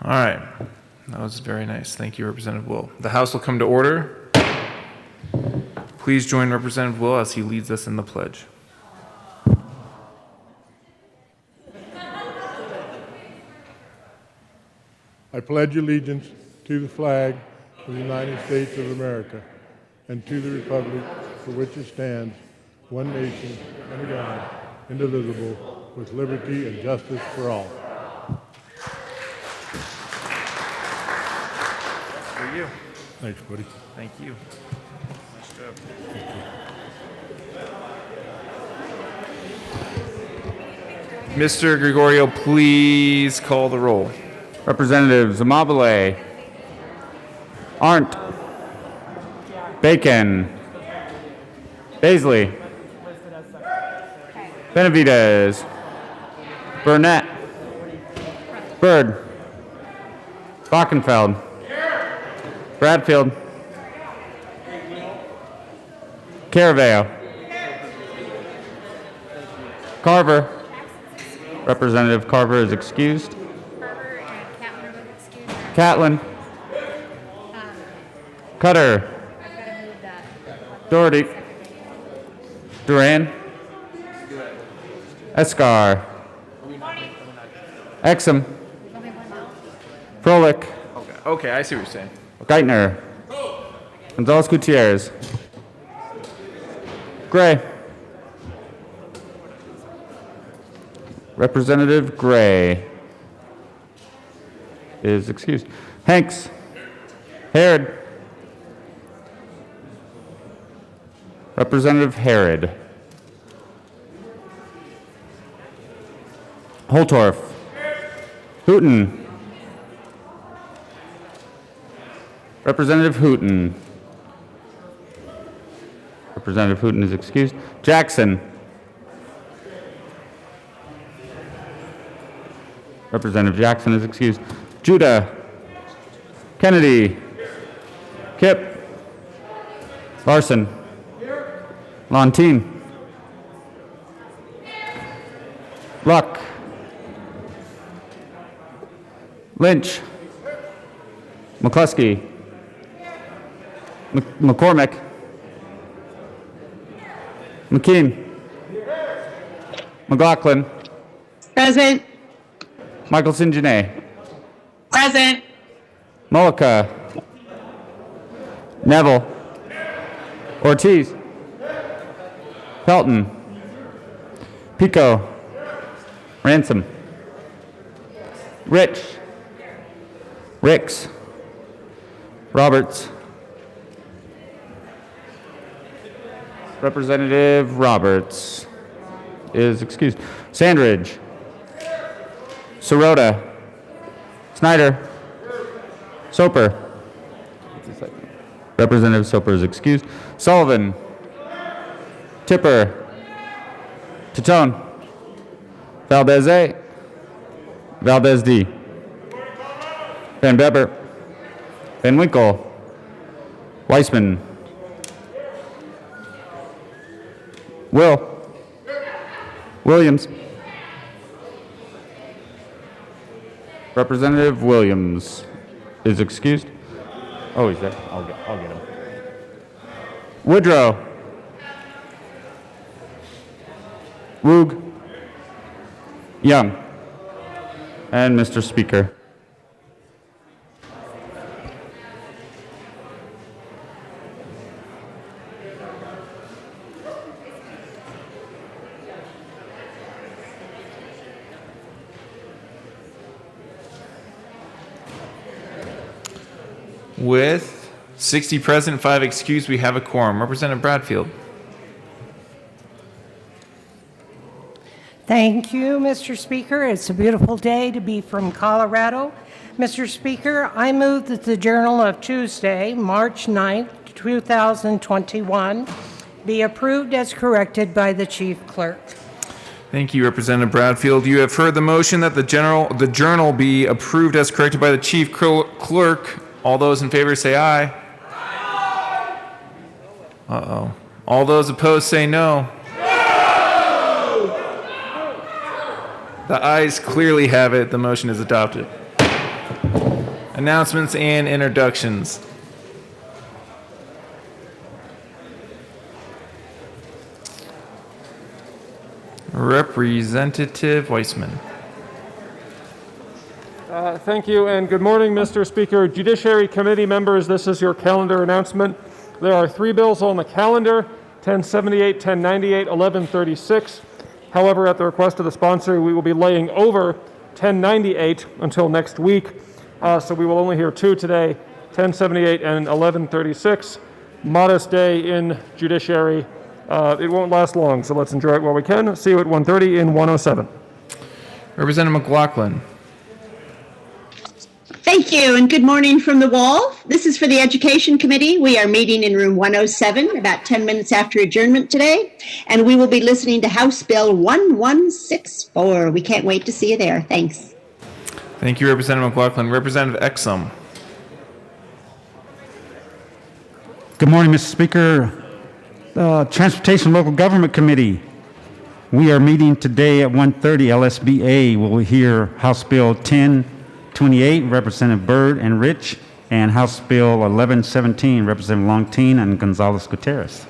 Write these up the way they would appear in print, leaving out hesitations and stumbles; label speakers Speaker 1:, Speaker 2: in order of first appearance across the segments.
Speaker 1: All right. That was very nice. Thank you, Representative Will. The House will come to order. Please join Representative Will as he leads us in the pledge.
Speaker 2: I pledge allegiance to the flag of the United States of America and to the republic for which it stands, one nation, under God, indivisible, with liberty and justice for all.
Speaker 1: For you.
Speaker 2: Thanks, buddy.
Speaker 1: Thank you. Nice job. Mr. Gregorio, please call the roll.
Speaker 3: Representatives Amabile, Arndt, Bacon, Baisley, Benavides, Burnett, Byrd, Bockenfeld, Bradfield, Caraveo, Carver. Representative Carver is excused.
Speaker 4: Carver and Catlin are both excused.
Speaker 3: Catlin, Cutter,
Speaker 4: I've got to move that.
Speaker 3: Doherty, Duran, Escar, Exum,
Speaker 4: Only one no.
Speaker 3: Froelich,
Speaker 1: Okay, I see what you're saying.
Speaker 3: Geithner, Gonzalez Gutierrez, Gray, Representative Gray is excused. Hanks, Herod, Representative Herod, Holtorf, Hooten, Representative Hooten. Representative Hooten is excused. Jackson. Representative Jackson is excused. Judah. Kennedy. Kipp. Larson. Lontine. Luck. Lynch. McCluskey. McCormick. McKean. McLaughlin.
Speaker 5: Present.
Speaker 3: Michelson Janae.
Speaker 5: Present.
Speaker 3: Mullica. Neville. Ortiz. Pelton. Pico. Ransom. Rich. Ricks. Roberts. Representative Roberts is excused. Sandridge. Sirota. Snyder. Soper. Representative Soper is excused. Sullivan. Tipper. Titone. Valdez A. Valdez D. Van Beber. Van Winkle. Weissman. Williams. Representative Williams is excused. Oh, he's there. I'll get him. Woodrow. Woog. Young. And Mr. Speaker.
Speaker 1: With 60 present, 5 excused, we have a quorum. Representative Bradfield.
Speaker 6: Thank you, Mr. Speaker. It's a beautiful day to be from Colorado. Mr. Speaker, I move that the Journal of Tuesday, March 9th, 2021, be approved as corrected by the Chief Clerk.
Speaker 1: Thank you, Representative Bradfield. You have heard the motion that the journal be approved as corrected by the Chief Clerk. All those in favor say aye. Uh-oh. All those opposed say no. The ayes clearly have it. The motion is adopted. Announcements and introductions. Representative Weissman.
Speaker 7: Thank you, and good morning, Mr. Speaker. Judiciary Committee members, this is your calendar announcement. There are 3 bills on the calendar, 1078, 1098, 1136. However, at the request of the sponsor, we will be laying over 1098 until next week. So we will only hear 2 today, 1078 and 1136. Modest day in judiciary. It won't last long, so let's enjoy it while we can. See you at 1:30 in 107.
Speaker 1: Representative McLaughlin.
Speaker 8: Thank you, and good morning from the wall. This is for the Education Committee. We are meeting in room 107, about 10 minutes after adjournment today, and we will be listening to House Bill 1164. We can't wait to see you there. Thanks.
Speaker 1: Thank you, Representative McLaughlin. Representative Exum.
Speaker 9: Good morning, Mr. Speaker. Transportation Local Government Committee. We are meeting today at 1:30. LSBA will hear House Bill 1028, Representative Byrd and Rich, and House Bill 1117, Representative Longteen and Gonzalez Gutierrez.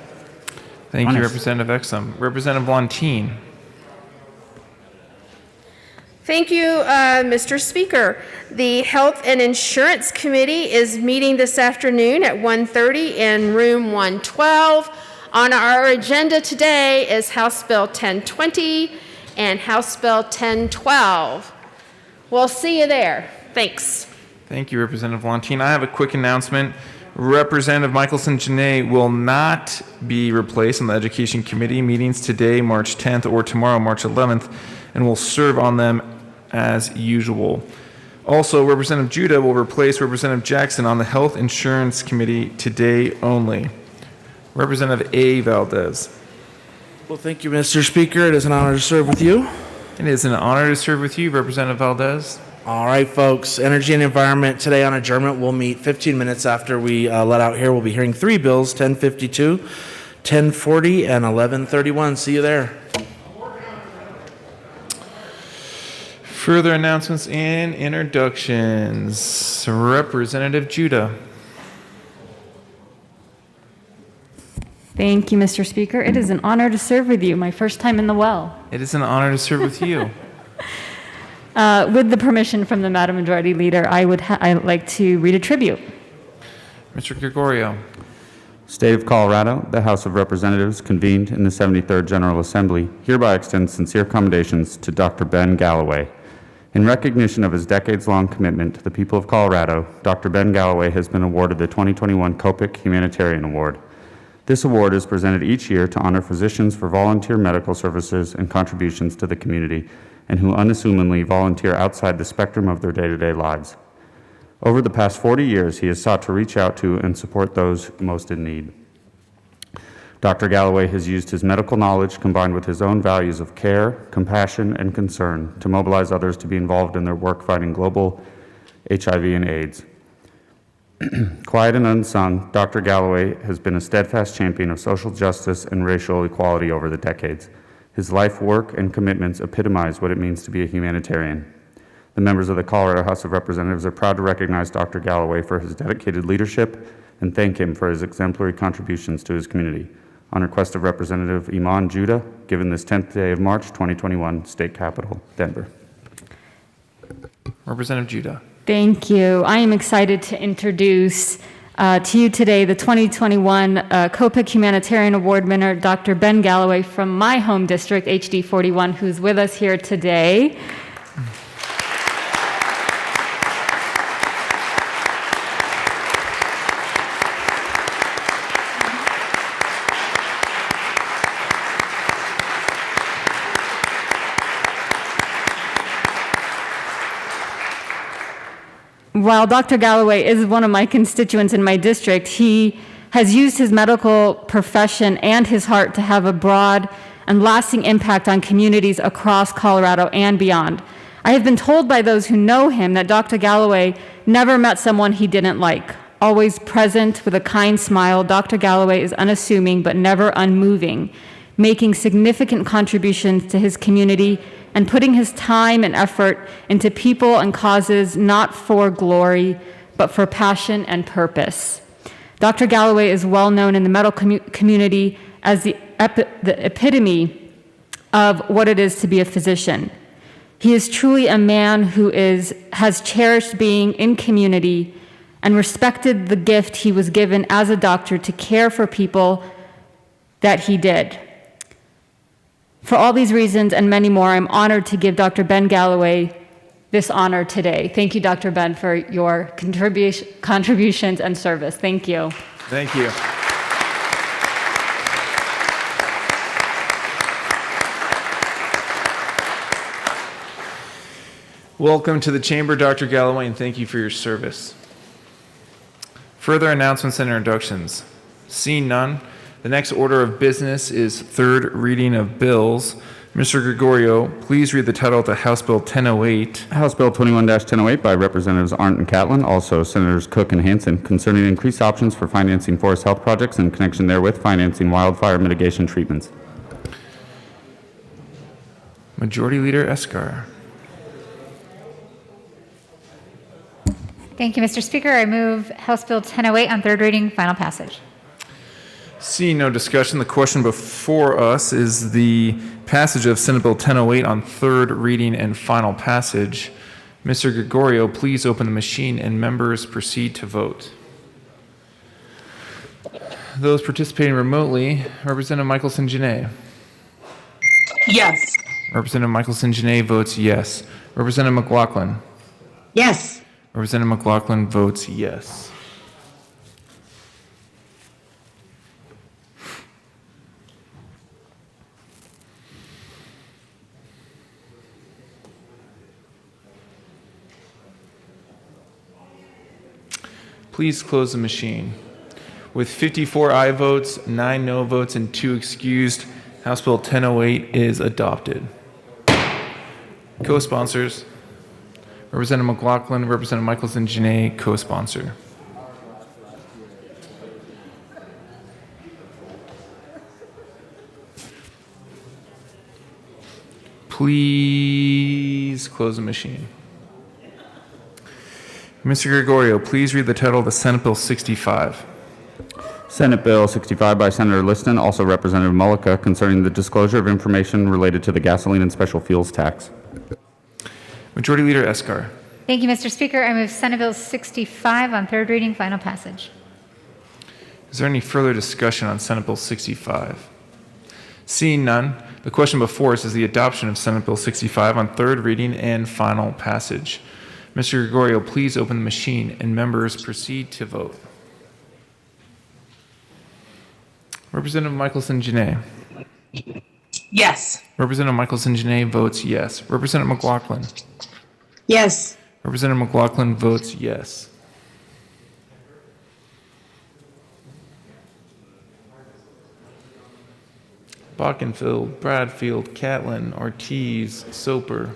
Speaker 1: Thank you,
Speaker 9: Honest.
Speaker 1: Representative Exum. Representative Longteen.
Speaker 10: Thank you, Mr. Speaker. The Health and Insurance Committee is meeting this afternoon at 1:30 in room 112. On our agenda today is House Bill 1020 and House Bill 1012. We'll see you there. Thanks.
Speaker 1: Thank you, Representative Longteen. I have a quick announcement. Representative Michelson Janae will not be replaced on the Education Committee meetings today, March 10th, or tomorrow, March 11th, and will serve on them as usual. Also, Representative Judah will replace Representative Jackson on the Health Insurance Committee today only. Representative A. Valdez.
Speaker 11: Well, thank you, Mr. Speaker. It is an honor to serve with you.
Speaker 1: It is an honor to serve with you, Representative Valdez.
Speaker 11: All right, folks. Energy and Environment today on adjournment. We'll meet 15 minutes after we let out here. We'll be hearing 3 bills, 1052, 1040, and 1131. See you there.
Speaker 1: Further announcements and introductions. Representative Judah.
Speaker 12: Thank you, Mr. Speaker. It is an honor to serve with you, my first time in the well.
Speaker 1: It is an honor to serve with you.
Speaker 12: With the permission from the Madam Majority Leader, I'd like to read a tribute.
Speaker 1: Mr. Gregorio.
Speaker 3: State of Colorado, the House of Representatives convened in the 73rd General Assembly hereby extends sincere commendations to Dr. Ben Galloway. In recognition of his decades-long commitment to the people of Colorado, Dr. Ben Galloway has been awarded the 2021 Copic Humanitarian Award. This award is presented each year to honor physicians for volunteer medical services and contributions to the community and who unassumingly volunteer outside the spectrum of their day-to-day lives. Over the past 40 years, he has sought to reach out to and support those most in need. Dr. Galloway has used his medical knowledge combined with his own values of care, compassion, and concern to mobilize others to be involved in their work fighting global HIV and AIDS. Quiet and unsung, Dr. Galloway has been a steadfast champion of social justice and racial equality over the decades. His life work and commitments epitomize what it means to be a humanitarian. The members of the Colorado House of Representatives are proud to recognize Dr. Galloway for his dedicated leadership and thank him for his exemplary contributions to his community. On request of Representative Iman Judah, given this 10th day of March, 2021, State Capitol, Denver.
Speaker 1: Representative Judah.
Speaker 12: Thank you. I am excited to introduce to you today the 2021 Copic Humanitarian Award winner, Dr. Ben Galloway from my home district, HD 41, who's with us here today. While Dr. Galloway is one of my constituents in my district, he has used his medical profession and his heart to have a broad and lasting impact on communities across Colorado and beyond. I have been told by those who know him that Dr. Galloway never met someone he didn't like. Always present with a kind smile, Dr. Galloway is unassuming but never unmoving, making significant contributions to his community and putting his time and effort into people and causes not for glory, but for passion and purpose. Dr. Galloway is well known in the medical community as the epitome of what it is to be a physician. He is truly a man who has cherished being in community and respected the gift he was given as a doctor to care for people that he did. For all these reasons and many more, I'm honored to give Dr. Ben Galloway this honor today. Thank you, Dr. Ben, for your contributions and service. Thank you.
Speaker 1: Thank you. Welcome to the chamber, Dr. Galloway, and thank you for your service. Further announcements and introductions. Seeing none, the next order of business is third reading of bills. Mr. Gregorio, please read the title of the House Bill 1008.
Speaker 3: House Bill 21-1008 by Representatives Arndt and Catlin, also Senators Cook and Hansen, concerning increased options for financing forest health projects and in connection therewith financing wildfire mitigation treatments.
Speaker 1: Majority Leader Escar.
Speaker 4: Thank you, Mr. Speaker. I move House Bill 1008 on third reading, final passage.
Speaker 1: Seeing no discussion, the question before us is the passage of Senate Bill 1008 on third reading and final passage. Mr. Gregorio, please open the machine and members proceed to vote. Those participating remotely, Representative Michelson-Jeannet.
Speaker 5: Yes.
Speaker 1: Representative Michelson-Jeannet votes yes. Representative McLaughlin.
Speaker 8: Yes.
Speaker 1: Representative McLaughlin votes yes. Please close the machine. With 54 aye votes, 9 no votes, and 2 excused, House Bill 1008 is adopted. Co-sponsors, Representative McLaughlin, Representative Michelson-Jeannet, co-sponsor. Please close the machine. Mr. Gregorio, please read the title of the Senate Bill 65.
Speaker 3: Senate Bill 65 by Senator Liston, also Representative Mullica, concerning the disclosure of information related to the gasoline and special fuels tax.
Speaker 1: Majority Leader Escar.
Speaker 4: Thank you, Mr. Speaker. I move Senate Bill 65 on third reading, final passage.
Speaker 1: Is there any further discussion on Senate Bill 65? Seeing none, the question before us is the adoption of Senate Bill 65 on third reading and final passage. Mr. Gregorio, please open the machine and members proceed to vote. Representative Michelson-Jeannet.
Speaker 5: Yes.
Speaker 1: Representative Michelson-Jeannet votes yes. Representative McLaughlin.
Speaker 8: Yes.
Speaker 1: Representative McLaughlin votes yes. Bockenfield, Bradfield, Catlin, Ortiz, Soper.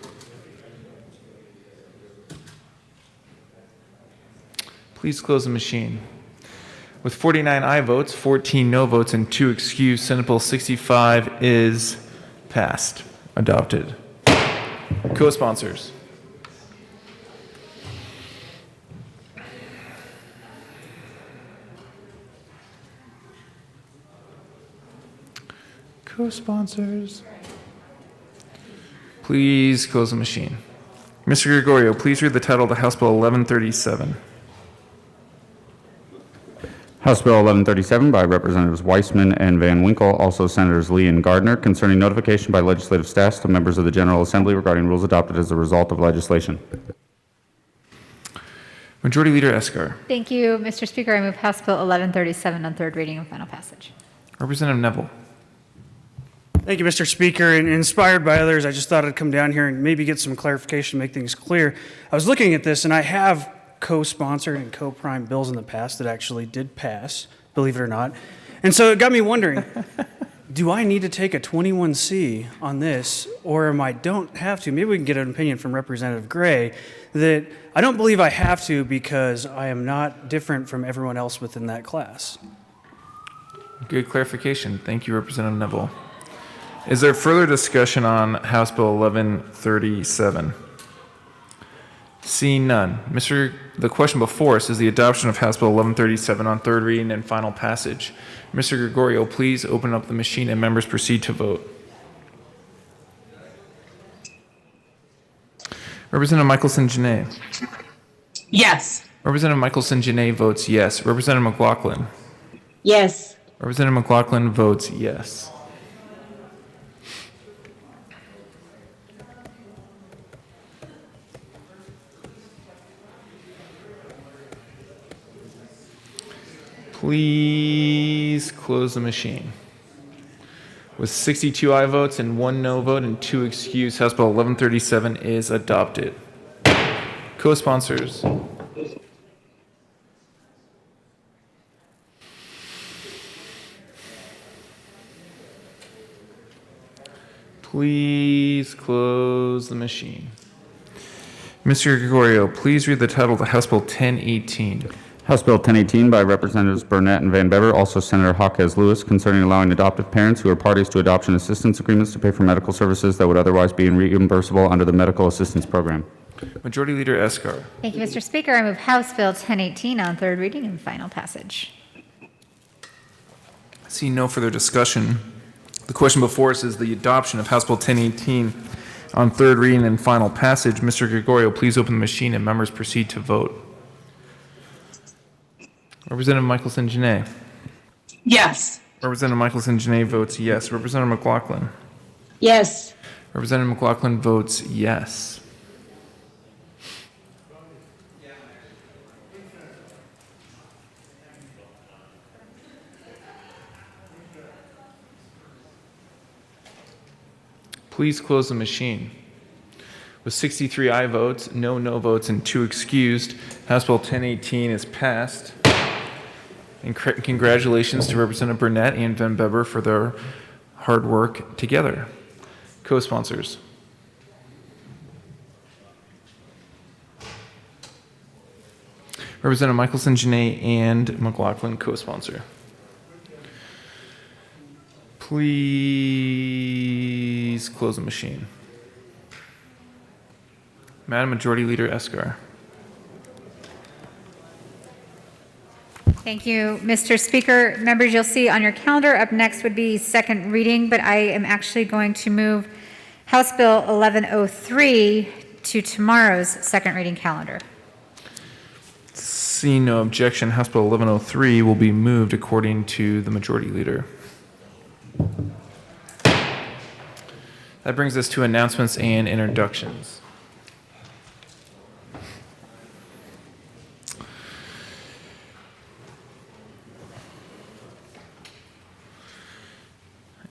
Speaker 1: Please close the machine. With 49 aye votes, 14 no votes, and 2 excused, Senate Bill 65 is passed, adopted. Co-sponsors. Co-sponsors. Please close the machine. Mr. Gregorio, please read the title of the House Bill 1137.
Speaker 3: House Bill 1137 by Representatives Weissman and Van Winkle, also Senators Lee and Gardner, concerning notification by legislative staffs to members of the General Assembly regarding rules adopted as a result of legislation.
Speaker 1: Majority Leader Escar.
Speaker 4: Thank you, Mr. Speaker. I move House Bill 1137 on third reading and final passage.
Speaker 1: Representative Neville.
Speaker 13: Thank you, Mr. Speaker. And inspired by others, I just thought I'd come down here and maybe get some clarification, make things clear. I was looking at this, and I have co-sponsored and co-primed bills in the past that actually did pass, believe it or not. And so it got me wondering, do I need to take a 21C on this, or am I don't have to? Maybe we can get an opinion from Representative Gray that I don't believe I have to because I am not different from everyone else within that class.
Speaker 1: Good clarification. Thank you, Representative Neville. Is there further discussion on House Bill 1137? Seeing none. The question before us is the adoption of House Bill 1137 on third reading and final passage. Mr. Gregorio, please open up the machine and members proceed to vote. Representative Michelson-Janay.
Speaker 5: Yes.
Speaker 1: Representative Michelson-Janay votes yes. Representative McLaughlin.
Speaker 8: Yes.
Speaker 1: Representative McLaughlin votes yes. Please close the machine. With 62 aye votes and 1 no vote and 2 excused, House Bill 1137 is adopted. Co-sponsors. Please close the machine. Mr. Gregorio, please read the title of House Bill 1018.
Speaker 3: House Bill 1018 by Representatives Burnett and Van Bever, also Senator Jaquez Lewis, concerning allowing adoptive parents who are parties to adoption assistance agreements to pay for medical services that would otherwise be reimbursable under the Medical Assistance Program.
Speaker 1: Majority Leader Escar.
Speaker 4: Thank you, Mr. Speaker. I move House Bill 1018 on third reading and final passage.
Speaker 1: Seeing no further discussion, the question before us is the adoption of House Bill 1018 on third reading and final passage. Mr. Gregorio, please open the machine and members proceed to vote. Representative Michelson-Janay.
Speaker 5: Yes.
Speaker 1: Representative Michelson-Janay votes yes. Representative McLaughlin.
Speaker 8: Yes.
Speaker 1: Representative McLaughlin votes yes. Please close the machine. With 63 aye votes, no votes, and 2 excused, House Bill 1018 is passed. And congratulations to Representative Burnett and Van Bever for their hard work together. Co-sponsors. Representative Michelson-Janay and McLaughlin, co-sponsor. Please close the machine. Madam Majority Leader Escar.
Speaker 4: Thank you, Mr. Speaker. Members, you'll see on your calendar, up next would be second reading, but I am actually going to move House Bill 1103 to tomorrow's second reading calendar.
Speaker 1: Seeing no objection, House Bill 1103 will be moved according to the Majority Leader. That brings us to announcements and introductions.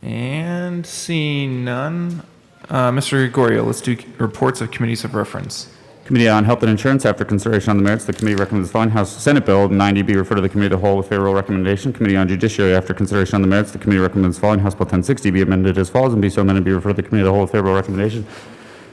Speaker 1: And seeing none, Mr. Gregorio, let's do reports of committees of reference.
Speaker 3: Committee on Health and Insurance, after consideration on the merits, the committee recommends the following. Senate Bill 90 be referred to the Committee of the Whole with favorable recommendation. Committee on Judiciary, after consideration on the merits, the committee recommends the following. House Bill 1060 be amended as follows and be so amended be referred to the Committee of the Whole with favorable recommendation.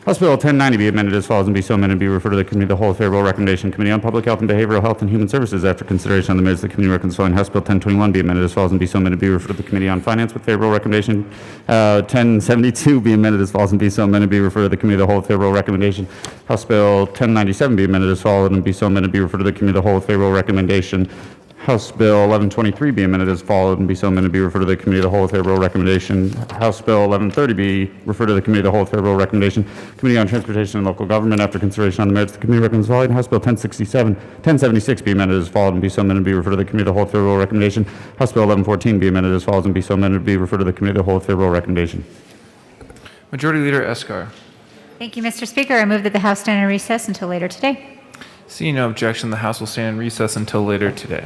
Speaker 3: House Bill 1090 be amended as follows and be so amended be referred to the Committee of the Whole with favorable recommendation. Committee on Public Health and Behavioral Health and Human Services, after consideration on the merits, the committee recommends the following. House Bill 1021 be amended as follows and be so amended be referred to the Committee on Finance with favorable recommendation. 1072 be amended as follows and be so amended be referred to the Committee of the Whole with favorable recommendation. House Bill 1097 be amended as follows and be so amended be referred to the Committee of the Whole with favorable recommendation. House Bill 1123 be amended as followed and be so amended be referred to the Committee of the Whole with favorable recommendation. House Bill 1130 be referred to the Committee of the Whole with favorable recommendation. Committee on Transportation and Local Government, after consideration on the merits, the committee recommends the following. House Bill 1076 be amended as followed and be so amended be referred to the Committee of the Whole with favorable recommendation. House Bill 1114 be amended as follows and be so amended be referred to the Committee of the Whole with favorable recommendation.
Speaker 1: Majority Leader Escar.
Speaker 4: Thank you, Mr. Speaker. I move that the House stand in recess until later today.
Speaker 1: Seeing no objection, the House will stand in recess until later today.